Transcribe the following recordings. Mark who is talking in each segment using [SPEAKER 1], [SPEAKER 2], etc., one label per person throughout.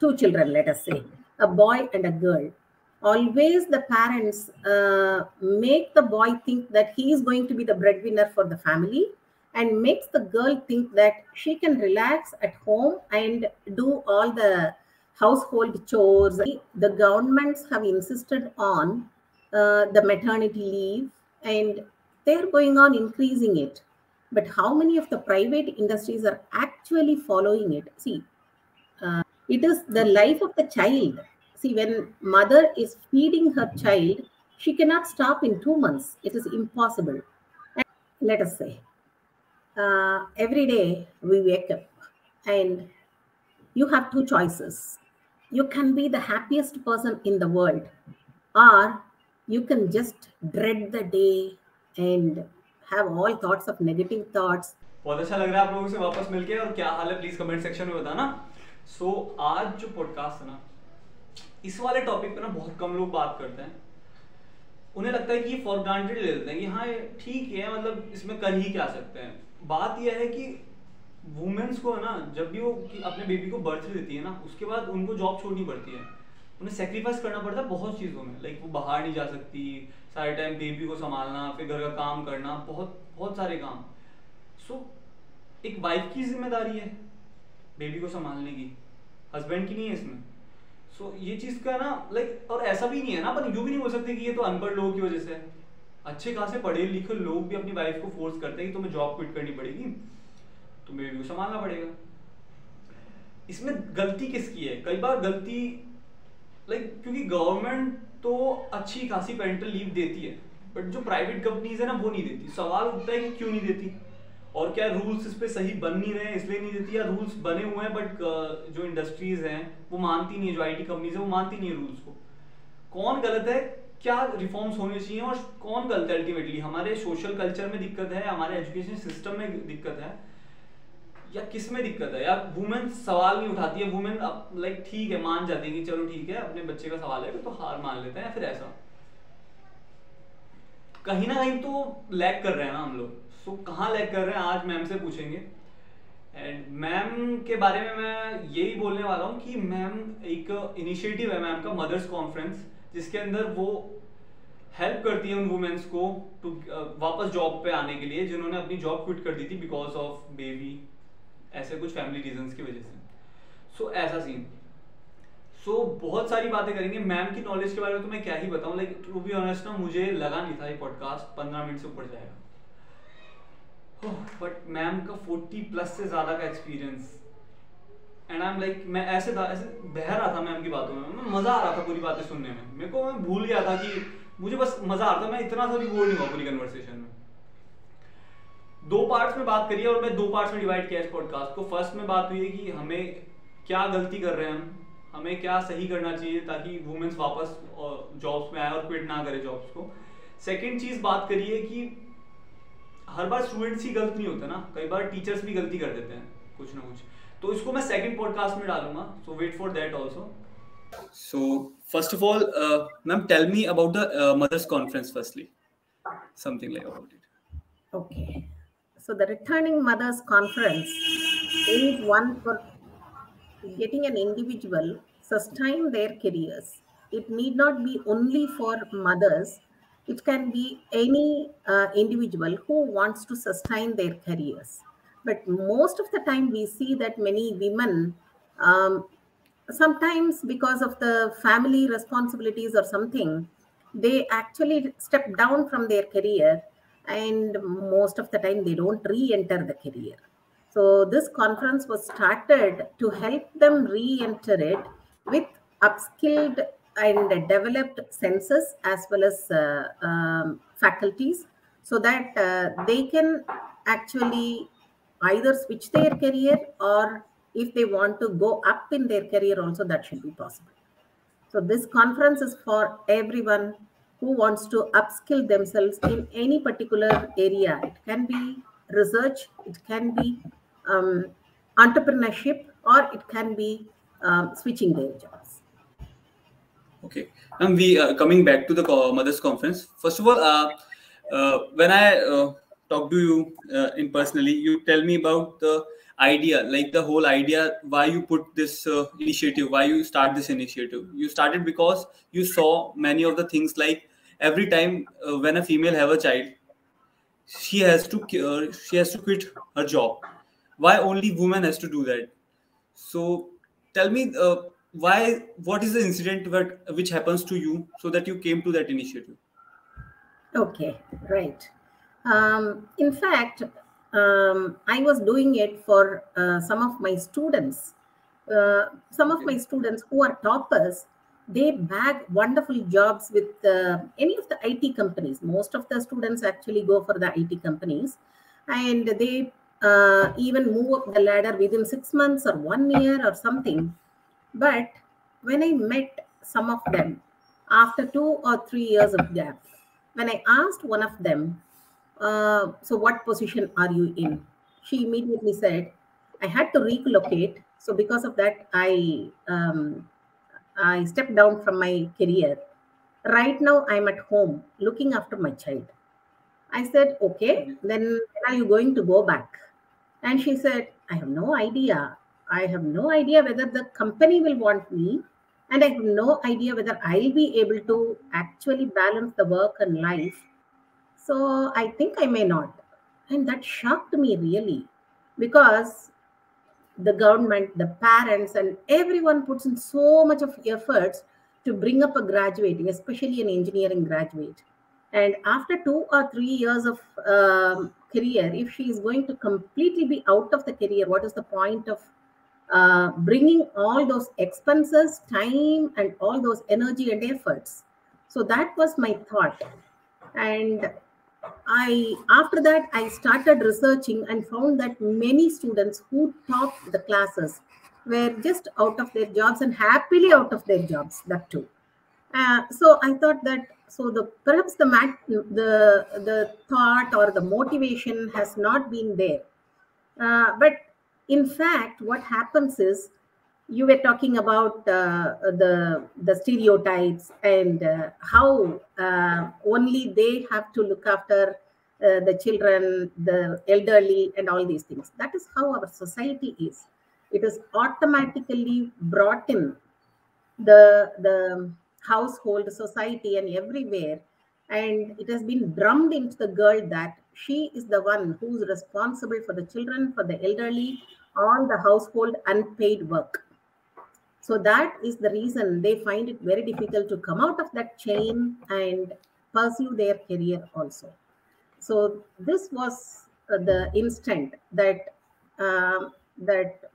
[SPEAKER 1] two children, let us say, a boy and a girl, always the parents make the boy think that he is going to be the breadwinner for the family, and makes the girl think that she can relax at home and do all the household chores. The governments have insisted on the maternity leave, and they're going on increasing it. But how many of the private industries are actually following it? See, it is the life of the child. See, when mother is feeding her child, she cannot stop in 2 months. It is impossible. And let us say, every day we wake up and you have two choices. You can be the happiest person in the world, or you can just dread the day and have all thoughts of negative thoughts.
[SPEAKER 2] बहुत अच्छा लग रहा है आप लोगों से वापस मिलके, और क्या हाल है प्लीज कमेंट सेक्शन में बताना। आज जो पॉडकास्ट है ना, इस वाले टॉपिक पे ना बहुत कम लोग बात करते हैं। उन्हें लगता है कि फॉर ग्रांटेड ले लेते हैं कि हाँ ठीक है, मतलब इसमें कर ही क्या सकते हैं। बात यह है कि वुमेन्स को ना, जब भी वो अपने बेबी को बर्थ देती है ना, उसके बाद उनको जॉब छोड़नी पड़ती है, उन्हें सेक्रीफाइस करना पड़ता है बहुत चीज़ों में। लाइक वो बाहर नहीं जा सकती, सारे टाइम बेबी को संभालना, फिर घर का काम करना, बहुत बहुत सारे काम। एक वाइफ की जिम्मेदारी है बेबी को संभालने की, हस्बैंड की नहीं है इसमें। ये चीज़ का ना लाइक, और ऐसा भी नहीं है ना, अपन यूँ भी नहीं बोल सकते कि ये तो अनपढ़ लोगों की वजह से। अच्छे खासे पढ़े लिखे लोग भी अपनी वाइफ को फोर्स करते हैं कि तुम्हें जॉब क्विट करनी पड़ेगी, तुम्हें बेबी को संभालना पड़ेगा। इसमें गलती किसकी है? कई बार गलती क्योंकि गवर्नमेंट तो अच्छी खासी पेरेंटल लीव देती है, बट जो प्राइवेट कंपनीज है ना वो नहीं देती। सवाल उठता है कि क्यों नहीं देती, और क्या रूल्स इस पे सही बन नहीं रहे हैं इसलिए नहीं देती, या रूल्स बने हुए हैं बट जो इंडस्ट्रीज हैं वो मानती नहीं है, जो आईटी कंपनीज है वो मानती नहीं है रूल्स को। कौन गलत है, क्या रिफॉर्म्स होने चाहिए, और कौन गलत है? अल्टीमेटली हमारे सोशल कल्चर में दिक्कत है, हमारे एजुकेशन सिस्टम में दिक्कत है, या किस में दिक्कत है? या वुमेन सवाल नहीं उठाती है? वुमेन ठीक है मान जाती है कि चलो ठीक है अपने बच्चे का सवाल है तो हार मान लेते हैं, या फिर ऐसा कहीं ना कहीं तो लैग कर रहे हैं ना हम लोग। कहाँ लैग कर रहे हैं आज मैम से पूछेंगे। एंड मैम के बारे में मैं यही बोलने वाला हूँ कि मैम एक इनिशिएटिव है मैम का, मदर्स कॉन्फ्रेंस, जिसके अंदर वो हेल्प करती है उन वुमेन्स को टू वापस जॉब पे आने के लिए जिन्होंने अपनी जॉब क्विट कर दी थी बिकॉज ऑफ बेबी, ऐसे कुछ फैमिली रीजंस की वजह से। ऐसा सीन। बहुत सारी बातें करेंगे। मैम की नॉलेज के बारे में तो मैं क्या ही बताऊं, टू बी ऑनेस्ट ना मुझे लगा नहीं था ये पॉडकास्ट 15 मिनट से ऊपर जाएगा, बट मैम का 40+ से ज्यादा का एक्सपीरियंस, एंड आई एम मैं ऐसे बह रहा था मैम की बातों में, मजा आ रहा था पूरी बातें सुनने में। मेरे को मैं भूल गया था कि मुझे बस मजा आ रहा था, मैं इतना सा भी बोर नहीं हुआ पूरी कन्वर्सेशन में। 2 पार्ट्स में बात करी और मैं 2 पार्ट्स में डिवाइड किया इस पॉडकास्ट को। फर्स्ट में बात हुई है कि हमें क्या गलती कर रहे हैं, हमें क्या सही करना चाहिए ताकि वुमेन्स वापस जॉब्स में आए और क्विट ना करें जॉब्स को। सेकंड चीज बात करिए कि हर बार स्टूडेंट्स ही गलत नहीं होते ना, कई बार टीचर्स भी गलती कर देते हैं कुछ ना कुछ। तो इसको मैं सेकंड पॉडकास्ट में डालूंगा, so wait for that also. So first of all, ma'am, tell me about the mothers conference firstly, something like about it.
[SPEAKER 1] Okay, so the returning mothers conference is one for getting an individual sustain their careers. It need not be only for mothers, it can be any individual who wants to sustain their careers. But most of the time we see that many women, sometimes because of the family responsibilities or something, they actually step down from their career, and most of the time they don't re-enter the career. So this conference was started to help them re-enter it with upskilled and developed senses as well as faculties, so that they can actually either switch their career, or if they want to go up in their career also, that should be possible. So this conference is for everyone who wants to upskill themselves in any particular area. It can be research, it can be entrepreneurship, or it can be switching their jobs.
[SPEAKER 2] Okay, and we coming back to the mothers conference. First of all, when I talk to you in personally, you tell me about the idea, like the whole idea, why you put this initiative, why you start this initiative. You started because you saw many of the things, like every time when a female have a child, she has to quit her job. Why only woman has to do that? So tell me, why, what is the incident which happens to you so that you came to that initiative?
[SPEAKER 1] Okay, right. In fact, I was doing it for some of my students. Some of
[SPEAKER 2] Okay.
[SPEAKER 1] my students who are toppers, they bag wonderful jobs with any of the IT companies. Most of the students actually go for the IT companies, and they even move up the ladder within 6 months or 1 year or something. But when I met some of them after 2 or 3 years of gap, when I asked one of them, so what position are you in? She immediately said, I had to relocate. So because of that, I stepped down from my career. Right now, I'm at home looking after my child. I said, okay,
[SPEAKER 2] Okay.
[SPEAKER 1] then when are you going to go back? And she said, I have no idea. I have no idea whether the company will want me. And I have no idea whether I'll be able to actually balance the work and life. So I think I may not. And that shocked me really because the government, the parents, and everyone puts in so much of efforts to bring up a graduate, especially an engineering graduate. And after 2 or 3 years of career, if she is going to completely be out of the career, what is the point of bringing all those expenses, time, and all those energy and efforts? So that was my thought. And I after that I started researching and found that many students who topped the classes were just out of their jobs and happily out of their jobs. That too. So I thought that so the perhaps the thought or the motivation has not been there, but in fact, what happens is you were talking about the stereotypes and how only they have to look after the children, the elderly, and all these things. That is how our society is. It is automatically brought in the household, society, and everywhere, and it has been drummed into the girl that she is the one who's responsible for the children, for the elderly, all the household unpaid work. So that is the reason they find it very difficult to come out of that chain and pursue their career also. So this was the instant that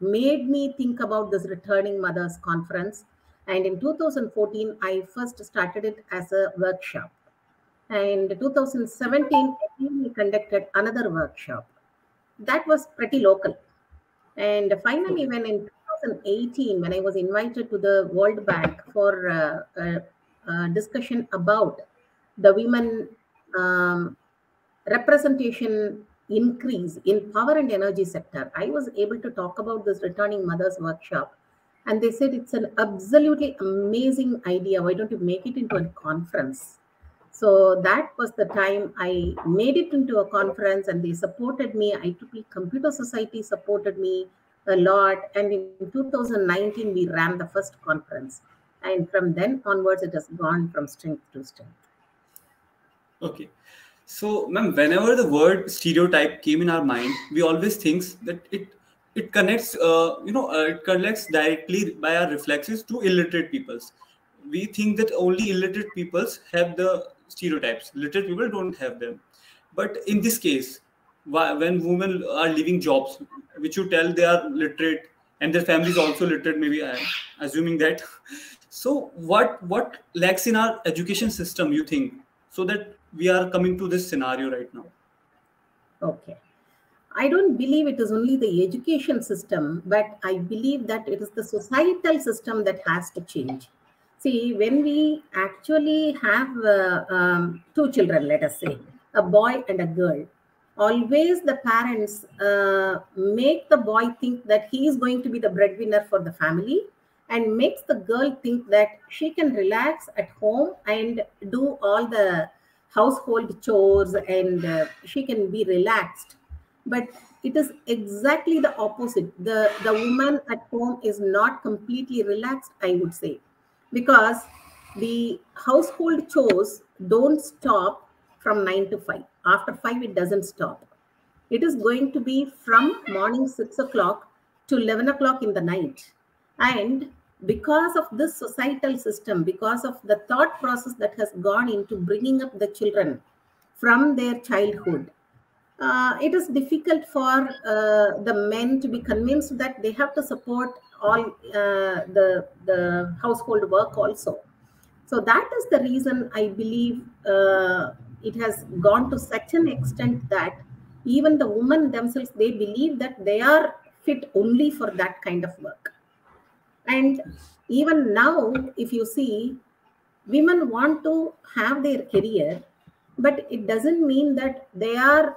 [SPEAKER 1] made me think about this returning mothers conference. And in 2014, I first started it as a workshop. And 2017, again, we conducted another workshop. That was pretty local. And finally,
[SPEAKER 2] Okay.
[SPEAKER 1] when in 2018, when I was invited to the World Bank for a discussion about the women representation increase in power and energy sector, I was able to talk about this returning mothers workshop. And they said it's an absolutely amazing idea. Why don't you make it into a conference? So that was the time I made it into a conference and they supported me. IEEE Computer Society supported me a lot. And in 2019, we ran the first conference. And from then onwards, it has gone from strength to strength.
[SPEAKER 2] Okay. So, ma'am, whenever the word stereotype came in our mind, we always thinks that it connects, it connects directly by our reflexes to illiterate peoples. We think that only illiterate peoples have the stereotypes. Literate people don't have them. But in this case, when women are leaving jobs, which you tell they are literate and their family is also literate, maybe I'm assuming that. So, what lacks in our education system, you think, so that we are coming to this scenario right now?
[SPEAKER 1] Okay. I don't believe it is only the education system, but I believe that it is the societal system that has to change. See, when we actually have two children, let us say, a boy and a girl, always the parents make the boy think that he is going to be the breadwinner for the family and makes the girl think that she can relax at home and do all the household chores and she can be relaxed, but it is exactly the opposite. The woman at home is not completely relaxed, I would say, because the household chores don't stop from 9 to 5. After 5, it doesn't stop. It is going to be from morning 6 o'clock to 11 o'clock in the night. And because of this societal system, because of the thought process that has gone into bringing up the children from their childhood, it is difficult for the men to be convinced that they have to support all the household work also. So that is the reason I believe it has gone to such an extent that even the women themselves, they believe that they are fit only for that kind of work. And even now, if you see, women want to have their career, but it doesn't mean that they are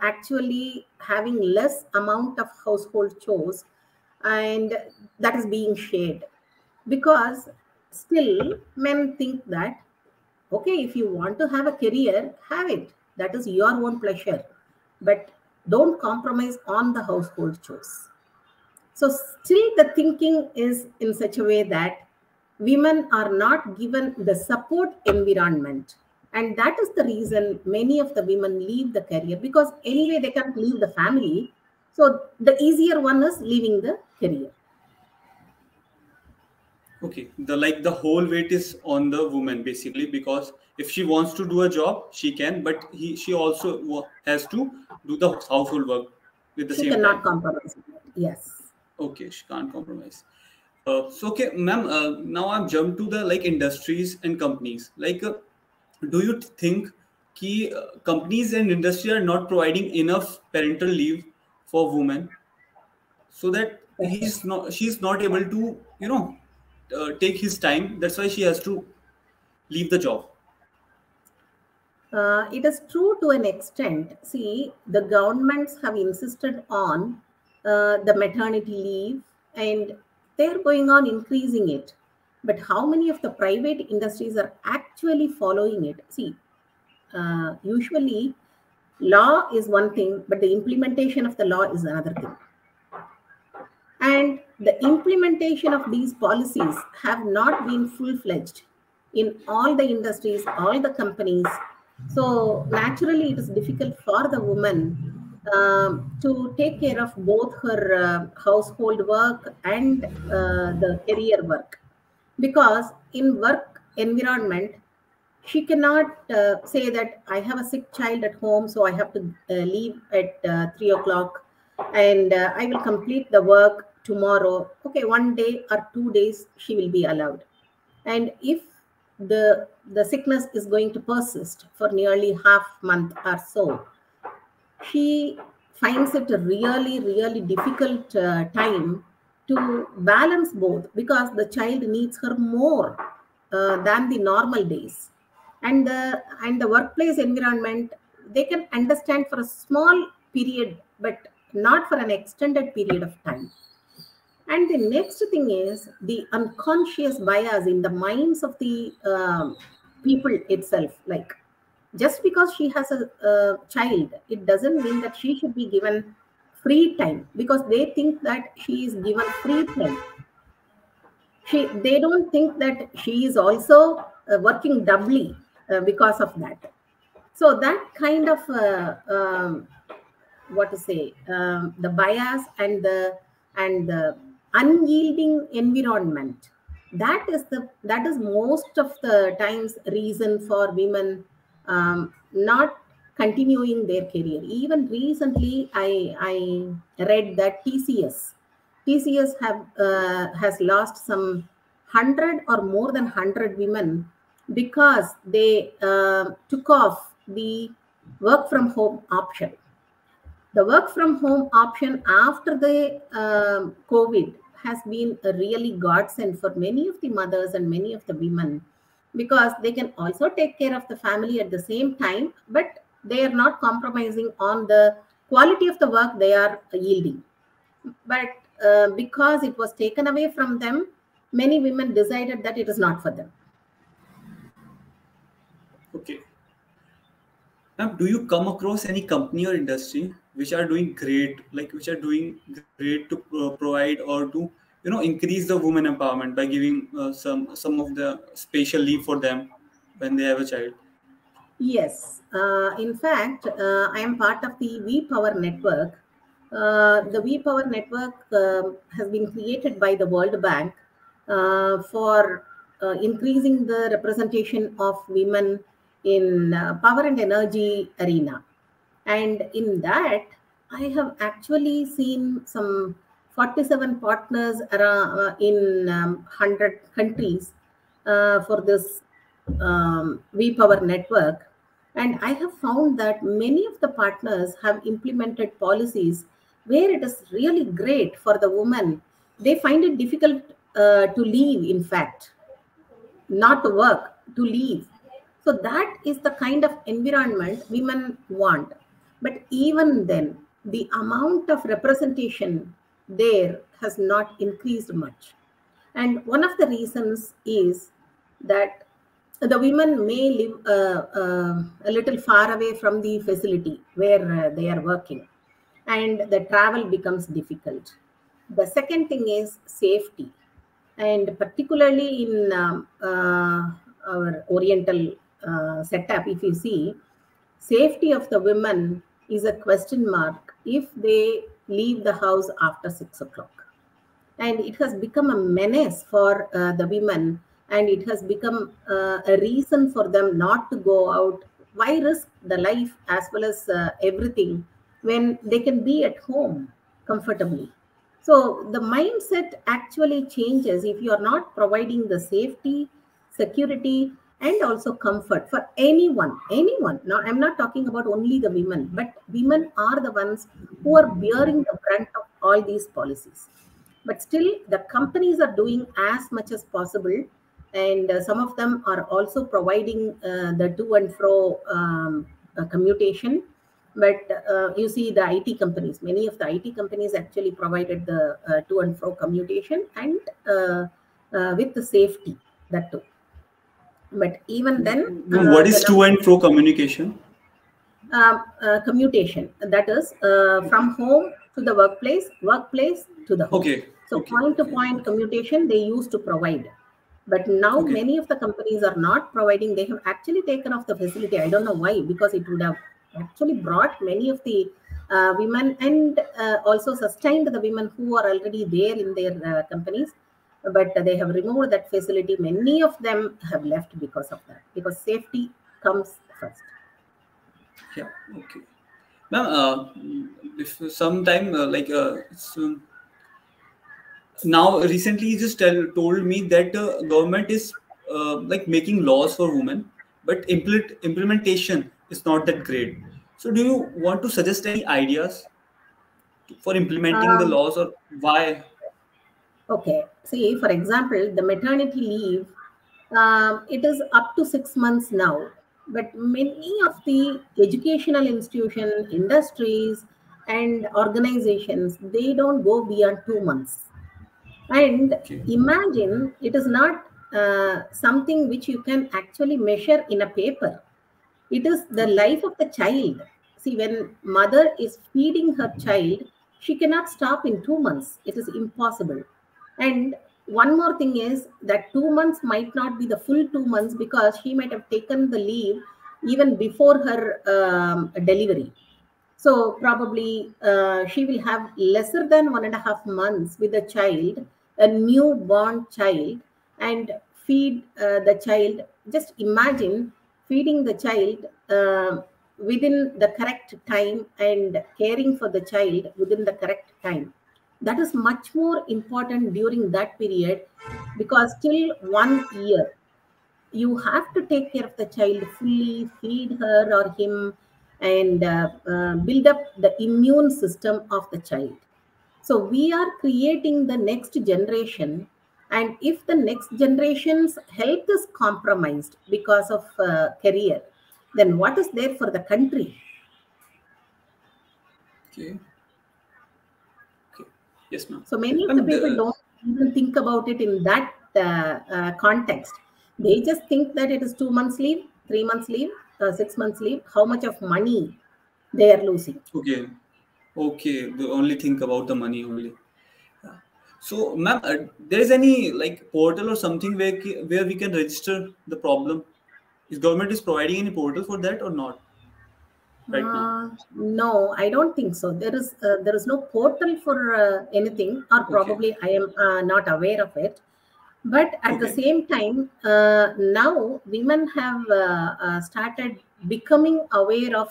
[SPEAKER 1] actually having less amount of household chores, and that is being shared, because still men think that, okay, if you want to have a career, have it, that is your own pleasure, but don't compromise on the household chores. So still the thinking is in such a way that women are not given the support environment. And that is the reason many of the women leave the career, because anyway they can't leave the family. So the easier one is leaving the career.
[SPEAKER 2] Okay, the whole weight is on the woman basically, because if she wants to do a job, she can, but she also has to do the household work at the
[SPEAKER 1] She
[SPEAKER 2] same
[SPEAKER 1] cannot
[SPEAKER 2] time.
[SPEAKER 1] compromise. Yes.
[SPEAKER 2] Okay, she can't compromise. So okay, ma'am. Now I've jumped to the industries and companies. Do you think कि companies and industry are not providing enough parental leave for women, so that
[SPEAKER 1] Okay.
[SPEAKER 2] she's not able to take his time? That's why she has to leave the job.
[SPEAKER 1] It is true to an extent. See, the governments have insisted on the maternity leave, and they're going on increasing it. But how many of the private industries are actually following it? See, usually law is one thing, but the implementation of the law is another thing. And the implementation of these policies have not been full-fledged in all the industries, all the companies. So naturally, it is difficult for the woman to take care of both her household work and the career work, because in work environment she cannot say that I have a sick child at home, so I have to leave at 3 o'clock, and I will complete the work tomorrow. Okay, 1 day or 2 days she will be allowed. And if the sickness is going to persist for nearly half month or so, she finds it a really, really difficult time to balance both, because the child needs her more than the normal days. And the workplace environment, they can understand for a small period, but not for an extended period of time. And the next thing is the unconscious bias in the minds of the people itself. Like, just because she has a child, it doesn't mean that she should be given free time, because they think that she is given free time. They don't think that she is also working doubly because of that. So that kind of what to say, the bias and the unyielding environment, that is most of the times reason for women not continuing their career. Even recently I read that TCS has lost some 100 or more than 100 women, because they took off the work from home option. The work from home option after the COVID has been a really godsend for many of the mothers and many of the women, because they can also take care of the family at the same time, but they are not compromising on the quality of the work they are yielding. But because it was taken away from them, many women decided that it is not for them.
[SPEAKER 2] Okay. Ma'am, do you come across any company or industry which are doing great, to provide or to increase the women empowerment by giving some of the special leave for them when they have a child.
[SPEAKER 1] Yes, in fact, I am part of the We Power network. The We Power network has been created by the World Bank for increasing the representation of women in power and energy arena. And in that, I have actually seen some 47 partners around, in 100 countries for this We Power network. And I have found that many of the partners have implemented policies where it is really great for the woman. They find it difficult to leave, in fact, not to work, to leave. So that is the kind of environment women want. But even then, the amount of representation there has not increased much. And one of the reasons is that the women may live a little far away from the facility where they are working, and the travel becomes difficult. The second thing is safety, and particularly in our Oriental setup, if you see, safety of the women is a question mark if they leave the house after 6 o'clock. And it has become a menace for the women, and it has become a reason for them not to go out. Why risk the life as well as everything when they can be at home comfortably? So the mindset actually changes if you are not providing the safety, security, and also comfort for anyone. Now, I'm not talking about only the women, but women are the ones who are bearing the brunt of all these policies. But still, the companies are doing as much as possible, and some of them are also providing the to and fro commutation. But you see, the IT companies, many of the IT companies actually provided the to and fro commutation, and with the safety, that too. But even then,
[SPEAKER 2] What
[SPEAKER 1] the
[SPEAKER 2] is to and fro communication?
[SPEAKER 1] commutation, that is from home to the workplace to the home.
[SPEAKER 2] Okay,
[SPEAKER 1] So
[SPEAKER 2] okay,
[SPEAKER 1] point to
[SPEAKER 2] okay,
[SPEAKER 1] point
[SPEAKER 2] okay,
[SPEAKER 1] commutation they used to provide, but now
[SPEAKER 2] okay.
[SPEAKER 1] many of the companies are not providing. They have actually taken off the facility. I don't know why, because it would have actually brought many of the women, and also sustained the women who are already there in their companies. But they have removed that facility. Many of them have left because of that, because safety comes first.
[SPEAKER 2] Yeah, okay. Ma'am, if sometime now recently you just told me that government is making laws for women, but implementation is not that great. So do you want to suggest any ideas for implementing the
[SPEAKER 1] Um,
[SPEAKER 2] laws, or why?
[SPEAKER 1] Okay. See, for example, the maternity leave, it is up to 6 months now. But many of the educational institutions, industries, and organizations, they don't go beyond 2 months. And
[SPEAKER 2] Okay,
[SPEAKER 1] imagine, it is not something which you can actually measure in a paper. It is the
[SPEAKER 2] okay,
[SPEAKER 1] life of the child. See, when mother is feeding her child, she cannot stop in 2 months. It is impossible. And one more thing is that 2 months might not be the full 2 months, because she might have taken the leave even before her delivery. So probably she will have lesser than 1.5 months with the child, a newborn child, and feed the child. Just imagine feeding the child within the correct time and caring for the child within the correct time. That is much more important during that period, because till 1 year you have to take care of the child fully, feed her or him, and build up the immune system of the child. So we are creating the next generation, and if the next generation's health is compromised because of career, then what is there for the country?
[SPEAKER 2] okay, okay. Yes, ma'am.
[SPEAKER 1] So many of the
[SPEAKER 2] Ma'am,
[SPEAKER 1] people don't even think about it in that context. They just think that it is 2 months leave, 3 months leave, 6 months leave, how much of money they are losing.
[SPEAKER 2] okay. Okay, they only think about the money only. Yeah. So, ma'am, there is any like portal or something where we can register the problem? Is government is providing any portal for that or not right now?
[SPEAKER 1] No, I don't think so. There is no portal for anything, or
[SPEAKER 2] Okay.
[SPEAKER 1] probably I am not aware of it. But at the
[SPEAKER 2] Okay.
[SPEAKER 1] same time, now women have started becoming aware of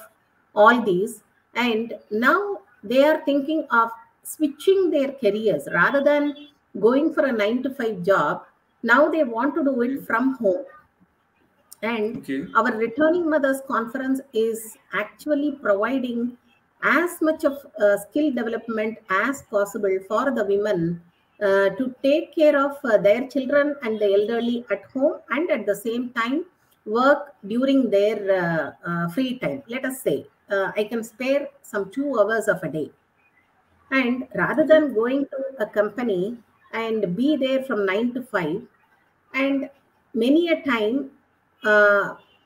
[SPEAKER 1] all these, and now they are thinking of switching their careers rather than going for a 9 to 5 job. Now they want to do it
[SPEAKER 2] Okay.
[SPEAKER 1] from home. And
[SPEAKER 2] Okay.
[SPEAKER 1] our returning mothers conference is actually providing as much of skill development as possible for the women to take care of their children and the elderly at home, and at the same time work during their free time. Let us say I can spare some 2 hours of a day, and rather
[SPEAKER 2] Okay.
[SPEAKER 1] than going to a company and be there from 9 to 5, and many a time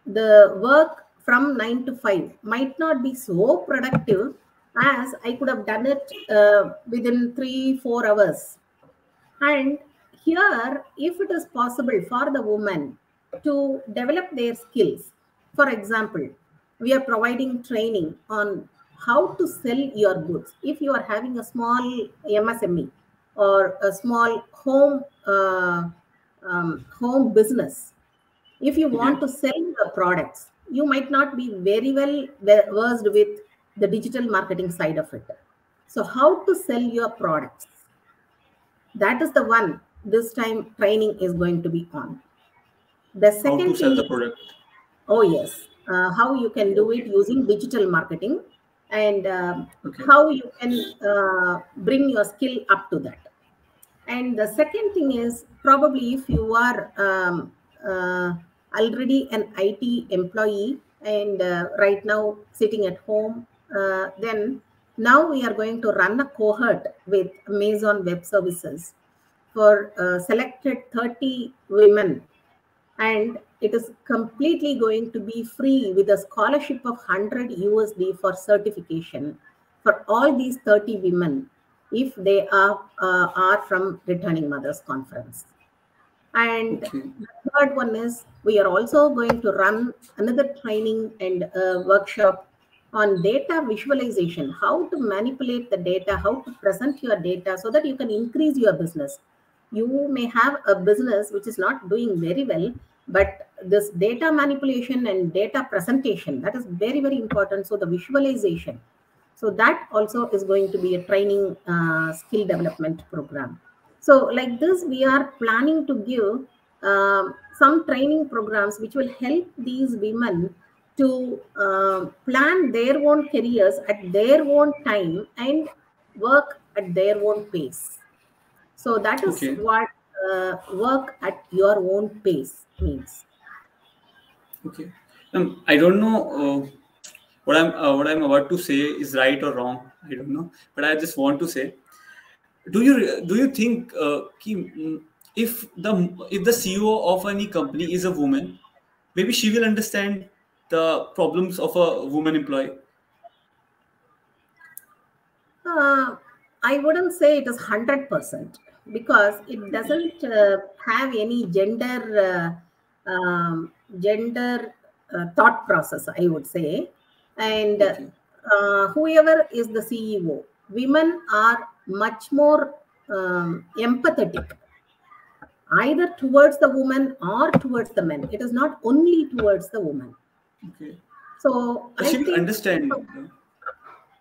[SPEAKER 1] the work from 9 to 5 might not be so productive as I could have done it within 3 4 hours. And here, if it is possible for the woman to develop their skills, for example, we are providing training on how to sell your goods. If you are having a small MSME or a small home business, if you want
[SPEAKER 2] Okay.
[SPEAKER 1] to sell the products, you might not be very well versed with the digital marketing side of it. So, how to sell your products? That is the one this time training is going to be on. The
[SPEAKER 2] How to
[SPEAKER 1] second
[SPEAKER 2] sell
[SPEAKER 1] thing
[SPEAKER 2] the
[SPEAKER 1] is,
[SPEAKER 2] product?
[SPEAKER 1] oh yes, how you can do it
[SPEAKER 2] Okay.
[SPEAKER 1] using digital marketing, and
[SPEAKER 2] Okay.
[SPEAKER 1] how you can bring your skill up to that. And the second thing is, probably if you are already an IT employee and right now sitting at home, then now we are going to run a cohort with Amazon Web Services for selected 30 women, and it is completely going to be free with a scholarship of 100 USD for certification for all these 30 women if they are from returning mothers conference. And
[SPEAKER 2] Okay.
[SPEAKER 1] the third one is, we are also going to run another training and workshop on data visualization, how to manipulate the data, how to present your data so that you can increase your business. You may have a business which is not doing very well, but this data manipulation and data presentation, that is very, very important. So the visualization. So that also is going to be a training skill development program. So, like this, we are planning to give some training programs which will help these women to plan their own careers at their own time and work at their own pace. So, that is
[SPEAKER 2] Okay.
[SPEAKER 1] what work at your own pace means.
[SPEAKER 2] Okay. I don't know what I'm about to say is right or wrong. I don't know, but I just want to say, do you think if the CEO of any company is a woman, maybe she will understand the problems of a woman employee?
[SPEAKER 1] Uh, I wouldn't say it is 100% because it
[SPEAKER 2] Okay.
[SPEAKER 1] doesn't have any gender thought process, I would say. And
[SPEAKER 2] Okay.
[SPEAKER 1] whoever is the CEO, women are much more empathetic, either towards the woman or towards the men. It is not only towards the woman.
[SPEAKER 2] Okay.
[SPEAKER 1] So
[SPEAKER 2] She
[SPEAKER 1] I
[SPEAKER 2] will
[SPEAKER 1] think,
[SPEAKER 2] understand.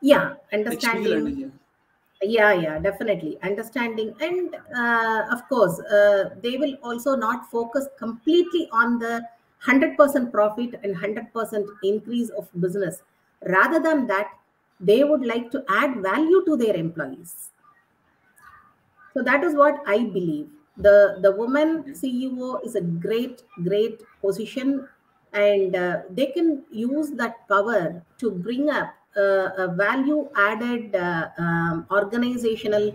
[SPEAKER 1] yeah,
[SPEAKER 2] Like she will
[SPEAKER 1] understanding.
[SPEAKER 2] understand.
[SPEAKER 1] Yeah, definitely understanding. And of course they will also not focus completely on the 100% profit and 100% increase of business. Rather than that, they would like to add value to their employees. So that is what I believe. The woman
[SPEAKER 2] Okay.
[SPEAKER 1] CEO is a great position, and they can use that power to bring up a value added organizational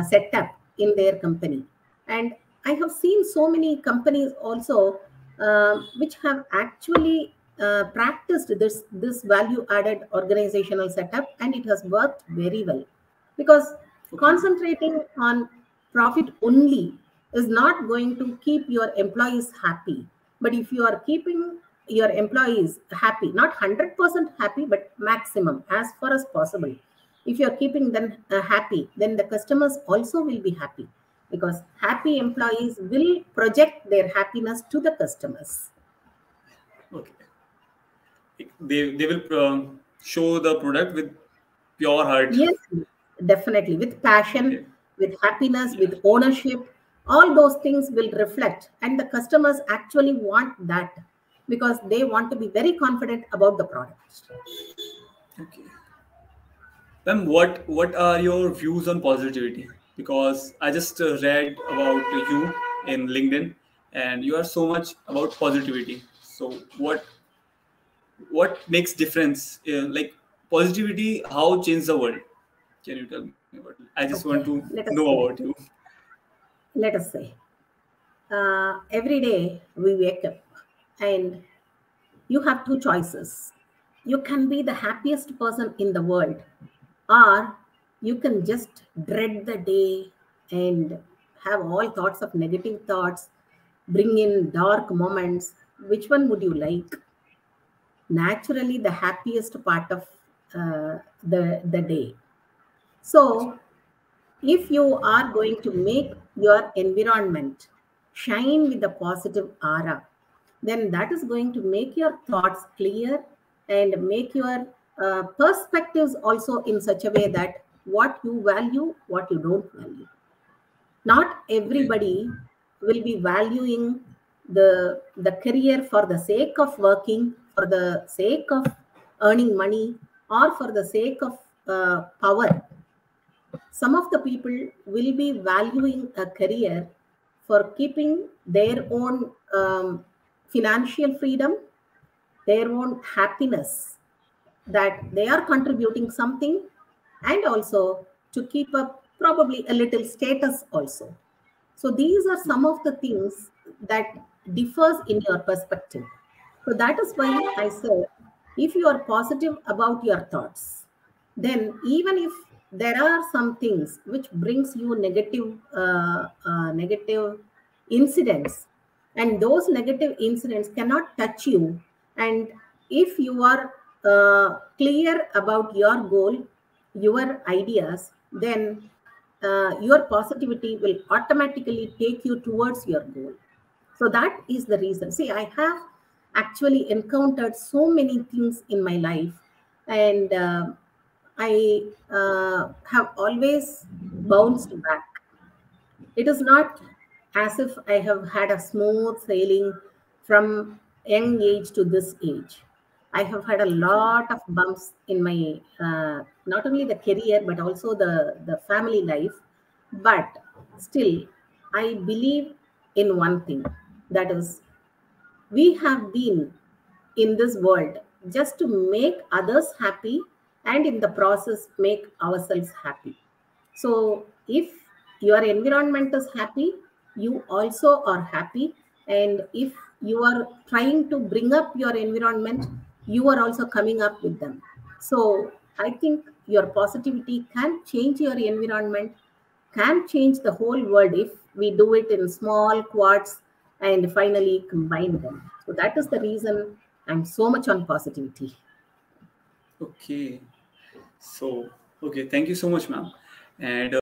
[SPEAKER 1] setup in their company. And I have seen so many companies also which have actually practiced this value added organizational setup, and it has worked very well, because
[SPEAKER 2] Okay.
[SPEAKER 1] concentrating on profit only is not going to keep your employees happy. But if you are keeping your employees happy, not 100% happy, but maximum as far as possible, if you are keeping them happy, then the customers also will be happy, because happy employees will project their happiness to the customers.
[SPEAKER 2] Okay. They will show the product with pure heart.
[SPEAKER 1] Yes, definitely. With passion,
[SPEAKER 2] Okay.
[SPEAKER 1] with happiness,
[SPEAKER 2] Yeah.
[SPEAKER 1] with ownership, all those things will reflect. And the customers actually want that, because they want to be very confident about the product.
[SPEAKER 2] Okay. Then what are your views on positivity? Because I just read about you in LinkedIn, and you are so much about positivity. So what makes difference? Like positivity, how change the world? Can you tell me about it? I just want to
[SPEAKER 1] Okay, let
[SPEAKER 2] know
[SPEAKER 1] us
[SPEAKER 2] about
[SPEAKER 1] say.
[SPEAKER 2] you.
[SPEAKER 1] Let us say. Every day we wake up, and you have two choices. You can be the happiest person in the world, or you can just dread the day and have all thoughts of negative thoughts, bring in dark moments. Which one would you like? Naturally, the happiest part of the day.
[SPEAKER 2] Yes,
[SPEAKER 1] So if you are going to make your environment shine with a positive aura, then that is going to make your thoughts clear, and make your perspectives also in such a way that what you value, what you don't value. Not
[SPEAKER 2] okay.
[SPEAKER 1] everybody will be valuing the career for the sake of working, for the sake of earning money, or for the sake of power. Some of the people will be valuing a career for keeping their own financial freedom, their own happiness, that they are contributing something, and also to keep up probably a little status also. So these are some of the things that differs in your perspective. So that is why I said, if you are positive about your thoughts, then even if there are some things which brings you negative incidents, and those negative incidents cannot touch you, and if you are clear about your goal, your ideas, then your positivity will automatically take you towards your goal. So that is the reason. See, I have actually encountered so many things in my life, and I have always bounced back. It is not as if I have had a smooth sailing from young age to this age. I have had a
[SPEAKER 2] Okay.
[SPEAKER 1] lot of bumps in my not only the career, but also the family life. But still, I believe in one thing, that is, we have been in this world just to make others happy, and in the process make ourselves happy. So if your environment is happy, you also are happy. And if you are trying to bring up your environment, you are also coming up with them. So I think your positivity can change your environment, can change the whole world, if we do it in small quarts and finally combine them. So that is the reason I'm so much on positivity.
[SPEAKER 2] Okay. So okay. Thank you so much, ma'am. And